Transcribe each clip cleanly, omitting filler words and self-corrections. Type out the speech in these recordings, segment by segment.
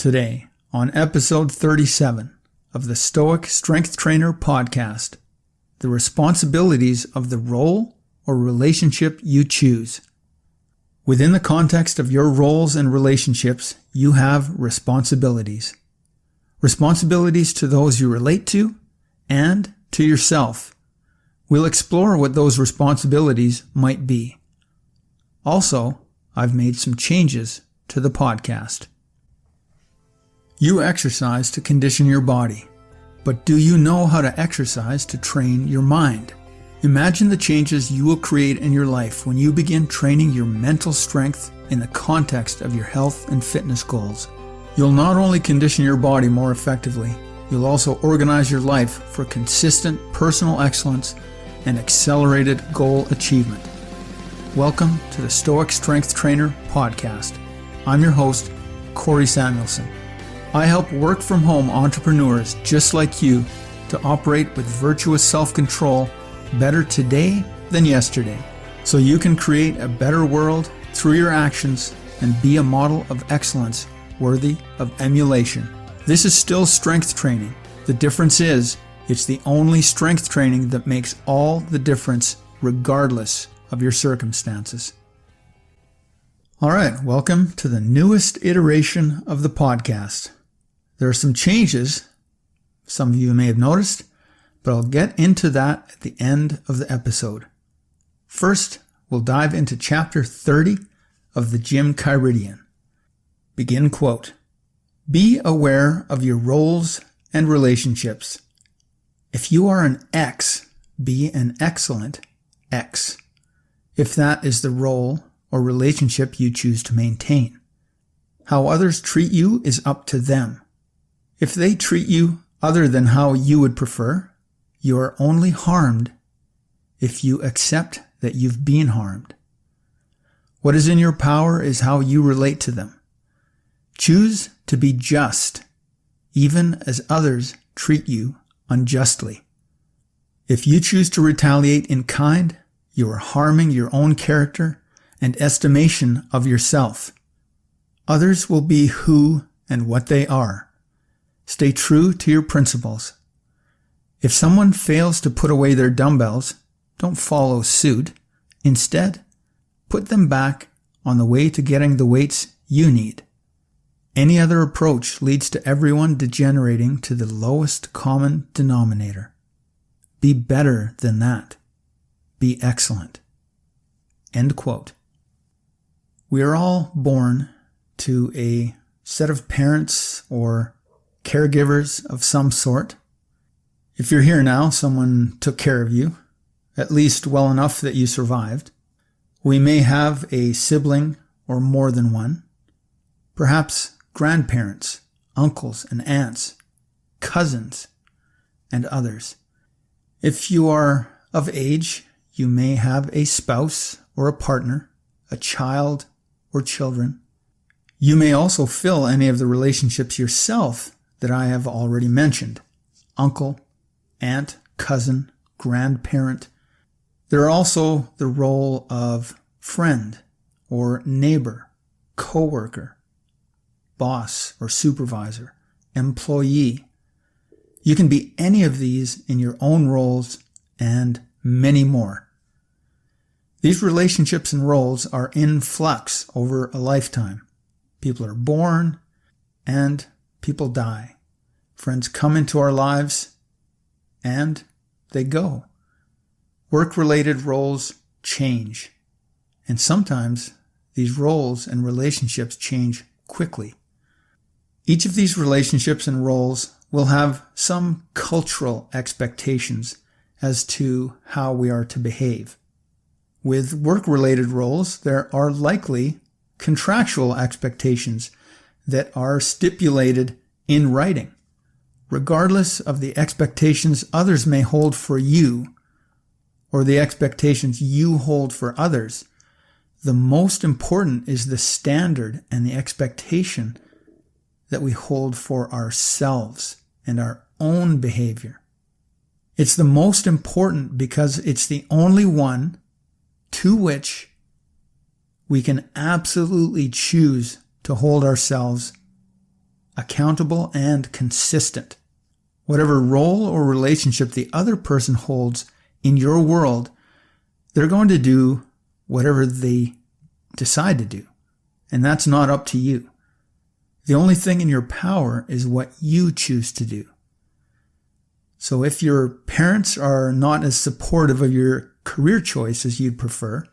today on episode 37 of the Stoic Strength Trainer podcast, the responsibilities of the role or relationship you choose. Within the context of your roles and relationships, you have responsibilities. Responsibilities to those you relate to and to yourself. We'll explore what those responsibilities might be. Also, I've made some changes to the podcast. You exercise to condition your body, but do you know how to exercise to train your mind? Imagine the changes you will create in your life when you begin training your mental strength in the context of your health and fitness goals. You'll not only condition your body more effectively, you'll also organize your life for consistent personal excellence and accelerated goal achievement. Welcome to the Stoic Strength Trainer podcast. I'm your host, Corey Samuelson. I help work-from-home entrepreneurs just like you to operate with virtuous self-control better today than yesterday, so you can create a better world through your actions and be a model of excellence worthy of emulation. This is still strength training. The difference is, it's the only strength training that makes all the difference regardless of your circumstances. All right, welcome to the newest iteration of the podcast. There are some changes, some of you may have noticed, but I'll get into that at the end of the episode. First, we'll dive into chapter 30 of the Jim Kyridian. Begin quote, "Be aware of your roles and relationships. If you are an X, be an excellent X, if that is the role or relationship you choose to maintain. How others treat you is up to them. If they treat you other than how you would prefer, you are only harmed if you accept that you've been harmed. What is in your power is how you relate to them. Choose to be just, even as others treat you unjustly. If you choose to retaliate in kind, you are harming your own character and estimation of yourself. Others will be who and what they are. Stay true to your principles. If someone fails to put away their dumbbells, don't follow suit. Instead, put them back on the way to getting the weights you need. Any other approach leads to everyone degenerating to the lowest common denominator. Be better than that. Be excellent." End quote. We are all born to a set of parents or caregivers of some sort. If you're here now, someone took care of you, at least well enough that you survived. We may have a sibling or more than one, perhaps grandparents, uncles and aunts, cousins, and others. If you are of age, you may have a spouse or a partner, a child or children. You may also fill any of the relationships yourself that I have already mentioned: uncle, aunt, cousin, grandparent. There are also the role of friend or neighbor, coworker, boss or supervisor, employee. You can be any of these in your own roles and many more. These relationships and roles are in flux over a lifetime. People are born and people die. Friends come into our lives and they go. Work-related roles change. And sometimes these roles and relationships change quickly. Each of these relationships and roles will have some cultural expectations as to how we are to behave. With work-related roles, there are likely contractual expectations that are stipulated in writing. Regardless of the expectations others may hold for you or the expectations you hold for others, the most important is the standard and the expectation that we hold for ourselves and our own behavior. It's the most important because it's the only one to which we can absolutely choose to hold ourselves accountable, and consistent. Whatever role or relationship the other person holds in your world, they're going to do whatever they decide to do. And that's not up to you. The only thing in your power is what you choose to do. So if your parents are not as supportive of your career choice as you'd prefer,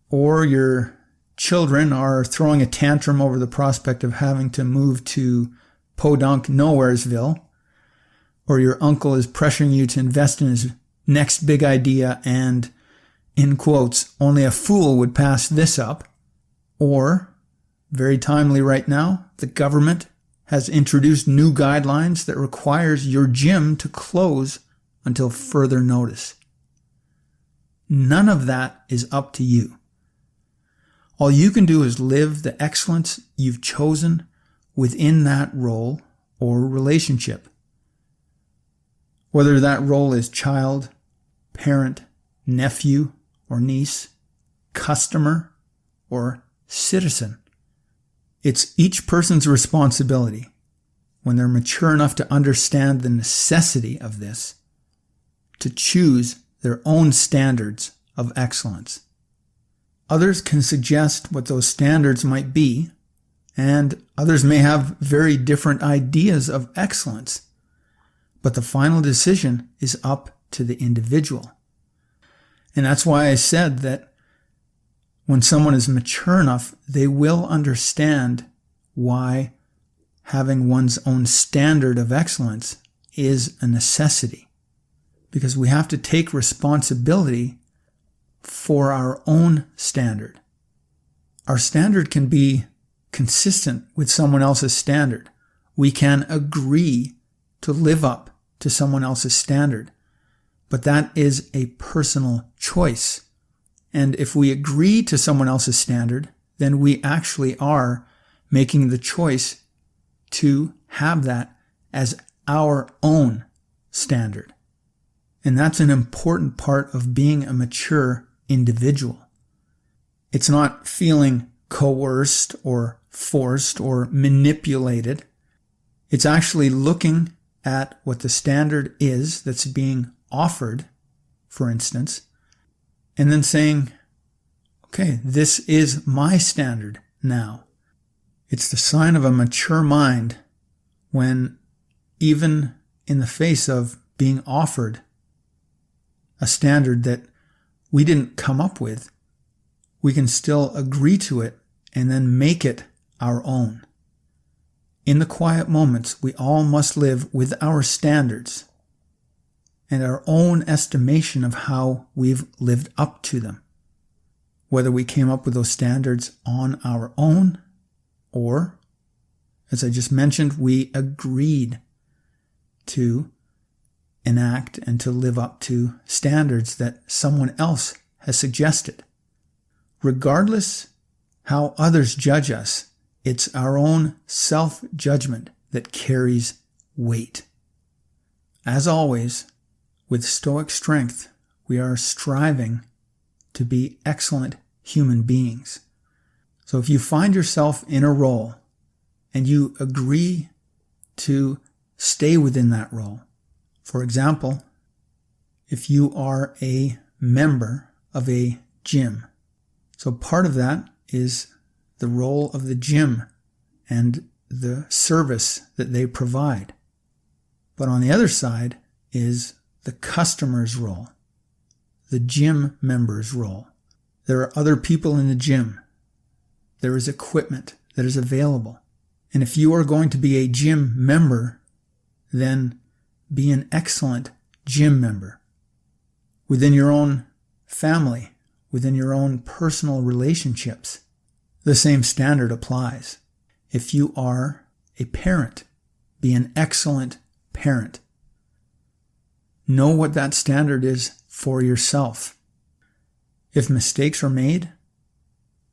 or your children are throwing a tantrum over the prospect of having to move to Podunk Nowheresville, or your uncle is pressuring you to invest in his next big idea and, in quotes, only a fool would pass this up, or, very timely right now, the government has introduced new guidelines that requires your gym to close until further notice. None of that is up to you. All you can do is live the excellence you've chosen within that role or relationship. Whether that role is child, parent, nephew or niece, customer or citizen. It's each person's responsibility, when they're mature enough to understand the necessity of this, to choose their own standards of excellence. Others can suggest what those standards might be, and others may have very different ideas of excellence, but the final decision is up to the individual. And that's why I said that when someone is mature enough, they will understand why having one's own standard of excellence is a necessity. Because we have to take responsibility for our own standard. Our standard can be consistent with someone else's standard. We can agree to live up to someone else's standard. But that is a personal choice. And if we agree to someone else's standard, then we actually are making the choice to have that as our own standard. And that's an important part of being a mature individual. It's not feeling coerced or forced or manipulated. It's actually looking at what the standard is that's being offered, for instance, and then saying, okay, this is my standard now. It's the sign of a mature mind when, even in the face of being offered a standard that we didn't come up with, we can still agree to it and then make it our own. In the quiet moments, we all must live with our standards and our own estimation of how we've lived up to them. Whether we came up with those standards on our own or, as I just mentioned, we agreed to enact and to live up to standards that someone else has suggested. Regardless how others judge us, it's our own self-judgment that carries weight. As always, with Stoic strength, we are striving to be excellent human beings. So if you find yourself in a role and you agree to stay within that role, for example, if you are a member of a gym, so part of that is the role of the gym and the service that they provide. But on the other side is the customer's role, the gym member's role. There are other people in the gym. There is equipment that is available. And if you are going to be a gym member, then be an excellent gym member. Within your own family, within your own personal relationships, the same standard applies. If you are a parent, be an excellent parent. Know what that standard is for yourself. If mistakes are made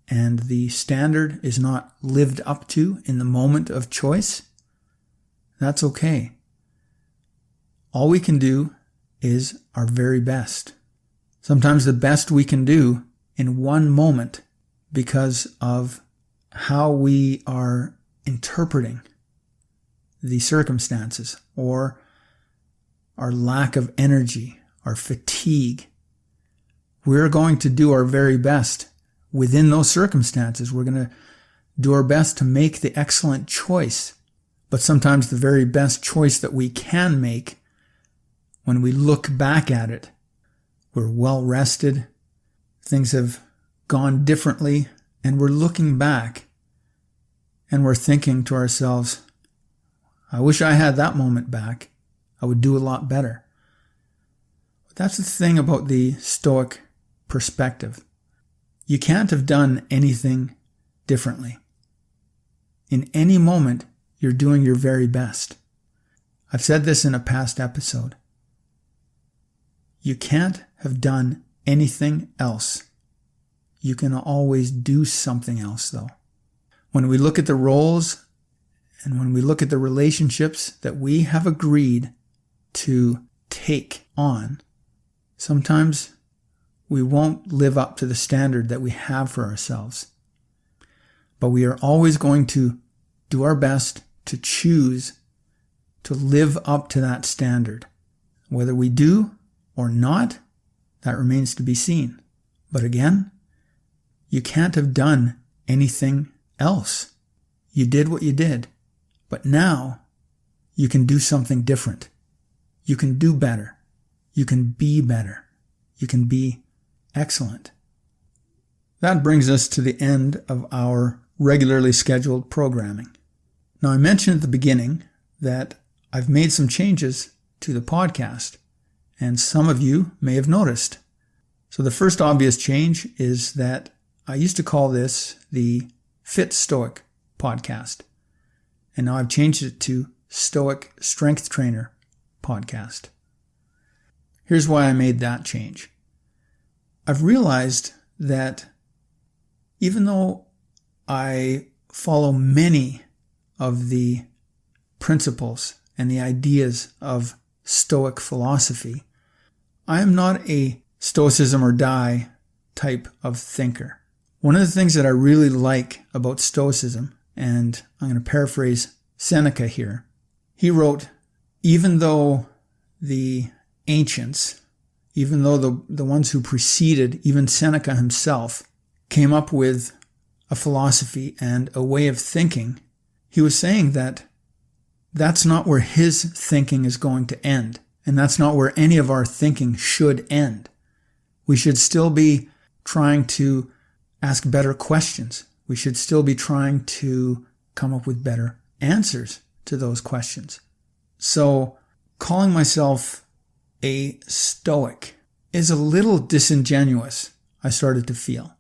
and the standard is not lived up to in the moment of choice, that's okay. All we can do is our very best. Sometimes the best we can do in one moment because of how we are interpreting the circumstances or our lack of energy, our fatigue. We're going to do our very best within those circumstances. We're going to do our best to make the excellent choice. But sometimes the very best choice that we can make, when we look back at it, we're well rested, things have gone differently, and we're looking back and we're thinking to ourselves, I wish I had that moment back. I would do a lot better. But that's the thing about the Stoic perspective. You can't have done anything differently. In any moment, you're doing your very best. I've said this in a past episode. You can't have done anything else. You can always do something else, though. When we look at the roles and when we look at the relationships that we have agreed to take on, sometimes we won't live up to the standard that we have for ourselves. But we are always going to do our best to choose to live up to that standard. Whether we do or not, that remains to be seen. But again, you can't have done anything else. You did what you did. But now you can do something different. You can do better. You can be better. You can be excellent. That brings us to the end of our regularly scheduled programming. Now, I mentioned at the beginning that I've made some changes to the podcast, and some of you may have noticed. So the first obvious change is that I used to call this the Fit Stoic podcast, and now I've changed it to Stoic Strength Trainer podcast. Here's why I made that change. I've realized that even though I follow many of the principles and the ideas of Stoic philosophy, I am not a Stoicism or die type of thinker. One of the things that I really like about Stoicism, and I'm going to paraphrase Seneca here, he wrote, even though the ancients, even though the ones who preceded, even Seneca himself, came up with a philosophy and a way of thinking, he was saying that that's not where his thinking is going to end. And that's not where any of our thinking should end. We should still be trying to ask better questions. We should still be trying to come up with better answers to those questions. So calling myself a Stoic is a little disingenuous, I started to feel.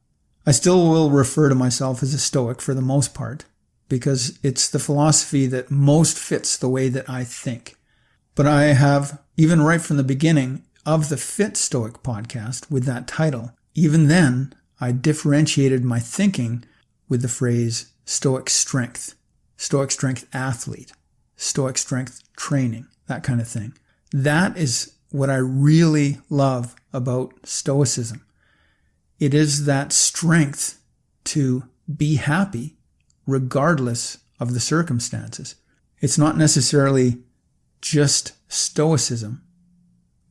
I still will refer to myself as a Stoic for the most part, because it's the philosophy that most fits the way that I think. But I have, even right from the beginning of the Fit Stoic podcast with that title, even then I differentiated my thinking with the phrase Stoic strength athlete, Stoic strength training, that kind of thing. That is what I really love about Stoicism. It is that strength to be happy regardless of the circumstances. It's not necessarily just Stoicism,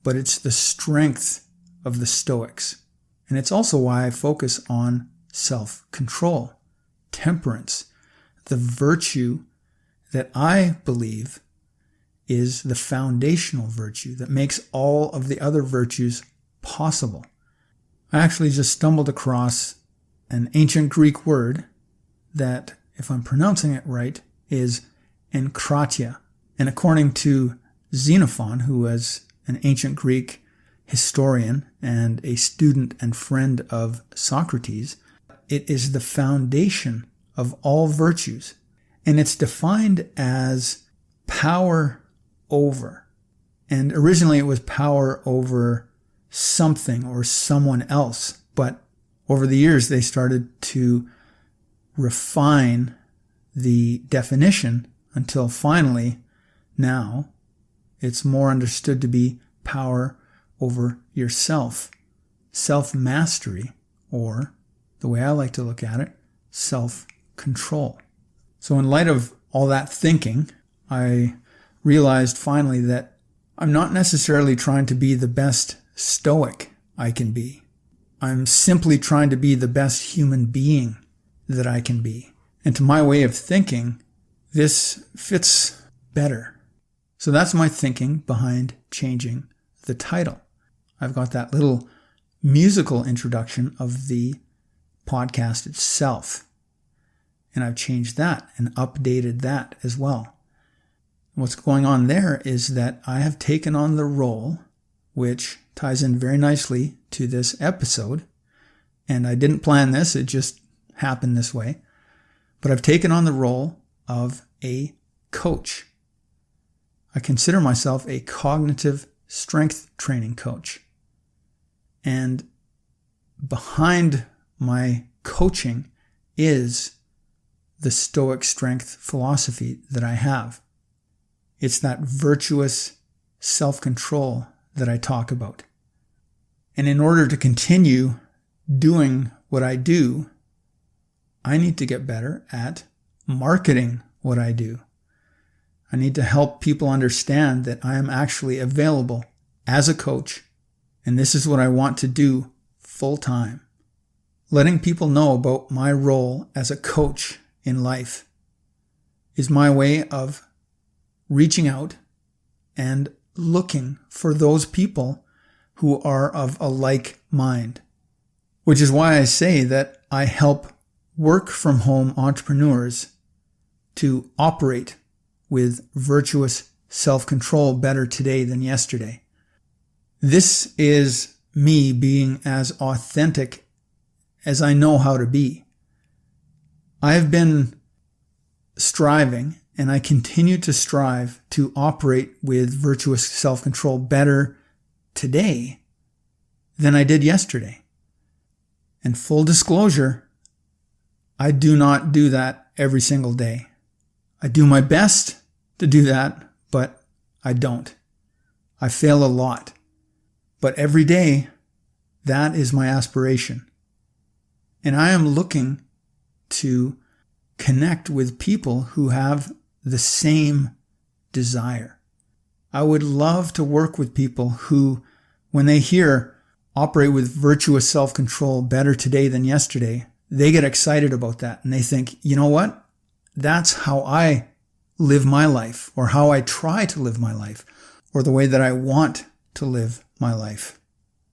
but it's the strength of the Stoics. And it's also why I focus on self-control, temperance, the virtue that I believe is the foundational virtue that makes all of the other virtues possible. I actually just stumbled across an ancient Greek word that, if I'm pronouncing it right, is enkratia. And according to Xenophon, who was an ancient Greek historian and a student and friend of Socrates, it is the foundation of all virtues. And it's defined as power over. And originally it was power over something or someone else. But over the years they started to refine the definition until finally now it's more understood to be power over yourself, self-mastery, or the way I like to look at it, self-control. So in light of all that thinking, I realized finally that I'm not necessarily trying to be the best Stoic I can be. I'm simply trying to be the best human being that I can be. And to my way of thinking, this fits better. So that's my thinking behind changing the title. I've got that little musical introduction of the podcast itself. And I've changed that and updated that as well. What's going on there is that I have taken on the role, which ties in very nicely to this episode. And I didn't plan this, it just happened this way. But I've taken on the role of a coach. I consider myself a cognitive strength training coach. And behind my coaching is the Stoic strength philosophy that I have. It's that virtuous self-control that I talk about. And in order to continue doing what I do, I need to get better at marketing what I do. I need to help people understand that I am actually available as a coach, and this is what I want to do full time. Letting people know about my role as a coach in life is my way of reaching out and looking for those people who are of a like mind, which is why I say that I help work from home entrepreneurs to operate with virtuous self-control better today than yesterday. This is me being as authentic as I know how to be. I've been striving, and I continue to strive to operate with virtuous self-control better today than I did yesterday. And full disclosure, I do not do that every single day. I do my best to do that, but I don't. I fail a lot. But every day, that is my aspiration. And I am looking to connect with people who have the same desire. I would love to work with people who, when they hear operate with virtuous self-control better today than yesterday, they get excited about that. And they think, you know what? That's how I live my life, or how I try to live my life, or the way that I want to live my life.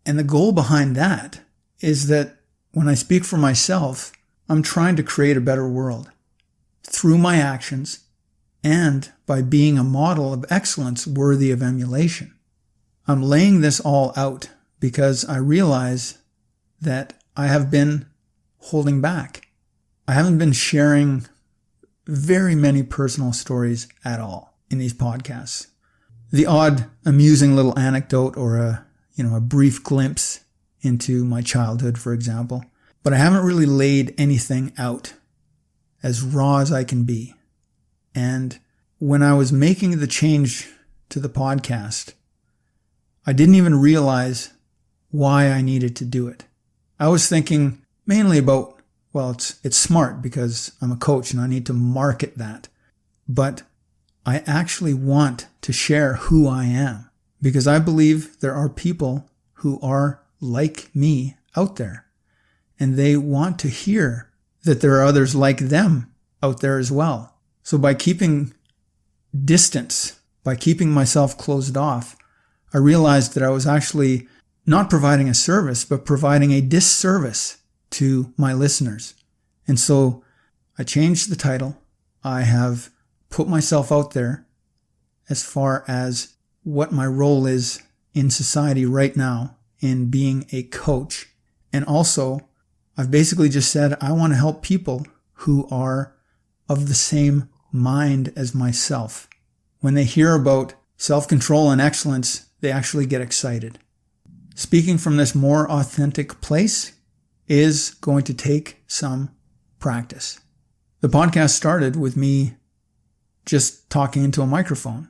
And the goal behind that is that when I speak for myself, I'm trying to create a better world through my actions and by being a model of excellence worthy of emulation. I'm laying this all out because I realize that I have been holding back. I haven't been sharing very many personal stories at all in these podcasts. The odd amusing little anecdote or a brief glimpse into my childhood, for example. But I haven't really laid anything out as raw as I can be. And when I was making the change to the podcast, I didn't even realize why I needed to do it. I was thinking mainly about, well, it's smart because I'm a coach and I need to market that. But I actually want to share who I am because I believe there are people who are like me out there, and they want to hear that there are others like them out there as well. So by keeping distance, by keeping myself closed off, I realized that I was actually not providing a service, but providing a disservice to my listeners. And so I changed the title. I have put myself out there as far as what my role is in society right now in being a coach. And also, I've basically just said I want to help people who are of the same mind as myself. When they hear about self-control and excellence, they actually get excited. Speaking from this more authentic place is going to take some practice. The podcast started with me just talking into a microphone,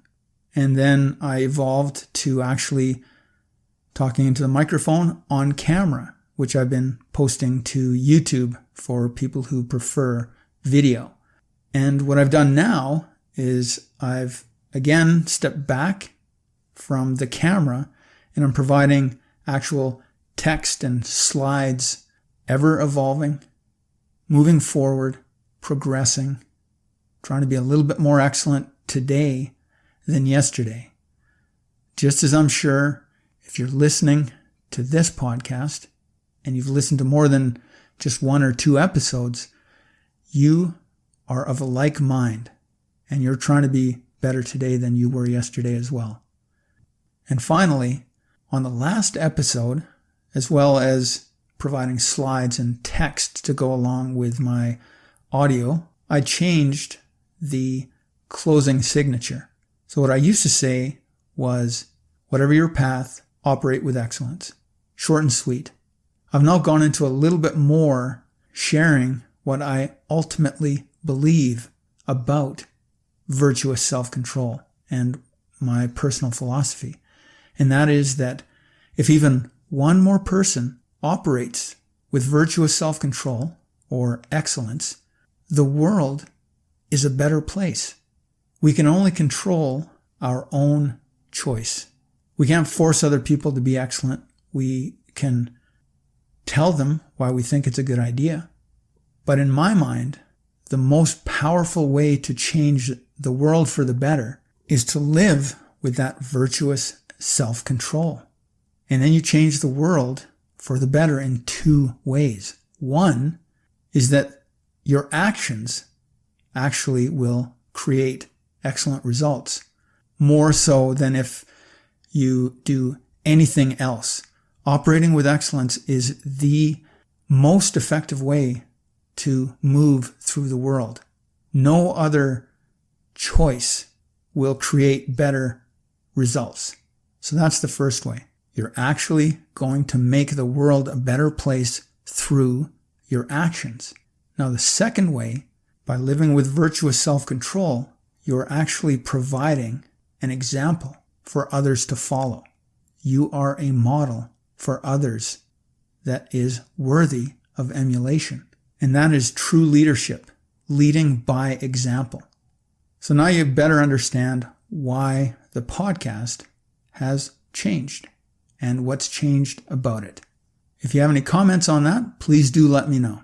and then I evolved to actually talking into the microphone on camera, which I've been posting to YouTube for people who prefer video. And what I've done now is I've again stepped back from the camera and I'm providing actual text and slides, ever evolving, moving forward, progressing, trying to be a little bit more excellent today than yesterday. Just as I'm sure if you're listening to this podcast and you've listened to more than just 1 or 2 episodes, you are of a like mind and you're trying to be better today than you were yesterday as well. And finally, on the last episode, as well as providing slides and text to go along with my audio, I changed the closing signature. So what I used to say was, whatever your path, operate with excellence. Short and sweet. I've now gone into a little bit more sharing what I ultimately believe about virtuous self-control and my personal philosophy. And that is that if even one more person operates with virtuous self-control or excellence, the world is a better place. We can only control our own choice. We can't force other people to be excellent. We can tell them why we think it's a good idea. But in my mind, the most powerful way to change the world for the better is to live with that virtuous self-control. And then you change the world for the better in 2 ways. One is that your actions actually will create excellent results, more so than if you do anything else. Operating with excellence is the most effective way to move through the world. No other choice will create better results. So that's the first way. You're actually going to make the world a better place through your actions. Now, the second way, by living with virtuous self-control, you're actually providing an example for others to follow. You are a model for others that is worthy of emulation. And that is true leadership, leading by example. So now you better understand why the podcast has changed and what's changed about it. If you have any comments on that, please do let me know.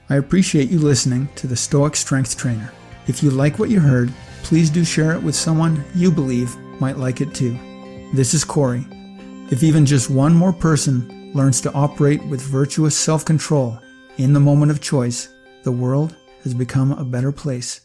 I appreciate you listening to the Stoic Strength Trainer. If you like what you heard, please do share it with someone you believe might like it too. This is Corey. If even just one more person learns to operate with virtuous self-control in the moment of choice, the world has become a better place.